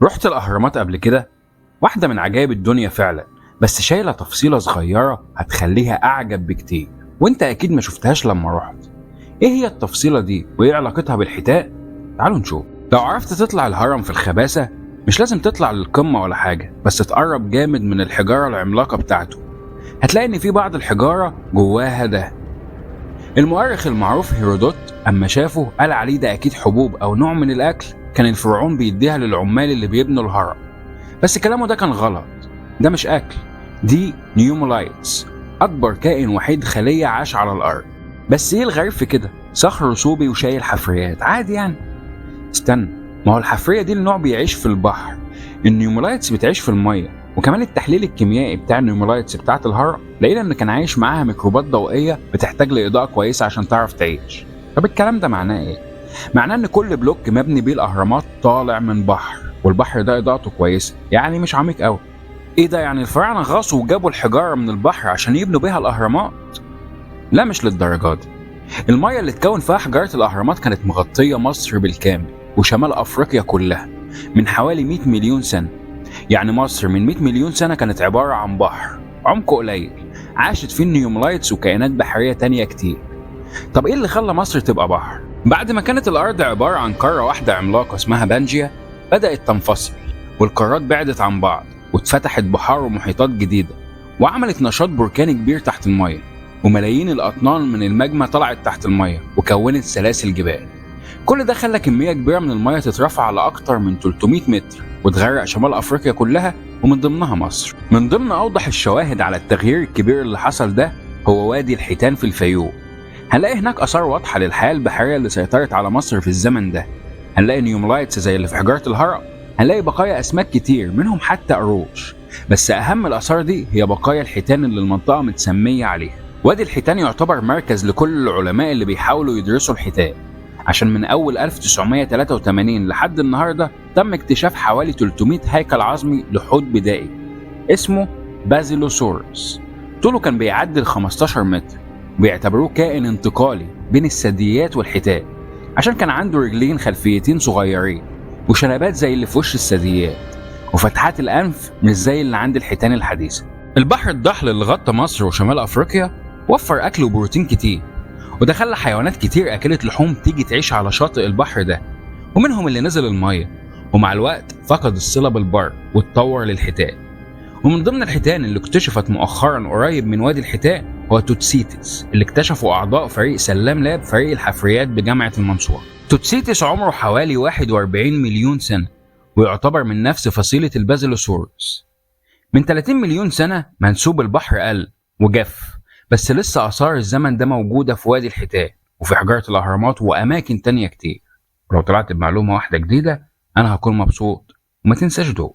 رحت الأهرامات قبل كده، واحدة من عجائب الدنيا فعلا، بس شايلة تفصيلة صغيرة هتخليها أعجب بكتير، وانت أكيد ما شفتهاش لما رحت. ايه هي التفصيلة دي وايه علاقتها بالحيتان؟ تعالوا نشوف. لو عرفت تطلع الهرم في الخباسة، مش لازم تطلع للقمة ولا حاجة، بس تقرب جامد من الحجارة العملاقة بتاعته، هتلاقي ان في بعض الحجارة جواها ده. المؤرخ المعروف هيرودوت اما شافه قال عليه ده اكيد حبوب او نوع من الاكل كان الفرعون بيديها للعمال اللي بيبنوا الهرم، بس كلامه ده كان غلط. ده مش اكل، دي نيومولايتس، اكبر كائن وحيد خلية عاش على الارض. بس ايه الغريب في كده؟ صخر رسوبي وشايل حفريات عادي يعني. استنى، ما هو الحفرية دي النوع بيعيش في البحر، النيومولايتس بتعيش في المية. وكمان التحليل الكيميائي بتاع النيومولايتس بتاعت الهرم لقينا ان كان عايش معاها ميكروبات ضوئية بتحتاج لإضاءة كويسة عشان تعرف تعيش. طب الكلام ده معناه ايه؟ معناه ان كل بلوك مبني بيه الاهرامات طالع من بحر، والبحر ده اضاءته كويسة، يعني مش عميق قوي. ايه ده، يعني الفراعنة غاصوا وجابوا الحجارة من البحر عشان يبنوا بيها الاهرامات؟ لا، مش للدرجة دي. المية اللي اتكون فيها حجارة الأهرامات كانت مغطية مصر بالكامل وشمال أفريقيا كلها من حوالي 100 مليون سنة. يعني مصر من 100 مليون سنة كانت عبارة عن بحر عمقه قليل، عاشت فيه النيوملايتس وكائنات بحرية تانية كتير. طب إيه اللي خلى مصر تبقى بحر؟ بعد ما كانت الأرض عبارة عن قارة واحدة عملاقة اسمها بانجيا، بدأت تنفصل والقارات بعدت عن بعض واتفتحت بحار ومحيطات جديدة، وعملت نشاط بركاني كبير تحت المية، وملايين الأطنان من المجمة طلعت تحت المية وكونت سلاسل جبال. كل ده خلى كمية كبيرة من المية تترفع على أكتر من 300 متر وتغرق شمال أفريقيا كلها ومن ضمنها مصر. من ضمن أوضح الشواهد على التغيير الكبير اللي حصل ده هو وادي الحيتان في الفيوم. هنلاقي هناك آثار واضحة للحياة البحرية اللي سيطرت على مصر في الزمن ده. هنلاقي نيوملايتس زي اللي في حجارة الهرم، هنلاقي بقايا أسماك كتير منهم حتى قروش، بس أهم الآثار دي هي بقايا الحيتان اللي المنطقة متسمية عليها. وادي الحيتان يعتبر مركز لكل العلماء اللي بيحاولوا يدرسوا الحيتان، عشان من أول 1983 لحد النهاردة تم اكتشاف حوالي 300 هيكل عظمي لحوت بدائي اسمه بازيلوسورس، طوله كان بيعدي 15 متر، وبيعتبروه كائن انتقالي بين الثدييات والحيتان عشان كان عنده رجلين خلفيتين صغيرين وشنبات زي اللي في وش الثدييات، وفتحات الأنف مش زي اللي عند الحيتان الحديثة. البحر الضحل اللي غطى مصر وشمال أفريقيا وفر أكل وبروتين كتير، وده خلى حيوانات كتير أكلت لحوم تيجي تعيش على شاطئ البحر ده، ومنهم اللي نزل المية ومع الوقت فقد الصلة بالبر واتطور للحيتان. ومن ضمن الحيتان اللي اكتشفت مؤخرا قريب من وادي الحيتان هو توتسيتس، اللي اكتشفوا أعضاء فريق سلام لاب فريق الحفريات بجامعة المنصورة. توتسيتس عمره حوالي 41 مليون سنة، ويعتبر من نفس فصيلة البازيلوسورس. من 30 مليون سنة منسوب البحر قل وجف، بس لسه آثار الزمن ده موجودة في وادي الحيتان وفي حجارة الأهرامات وأماكن تانية كتير. ولو طلعت بمعلومة واحدة جديدة أنا هكون مبسوط، وما تنساش دول.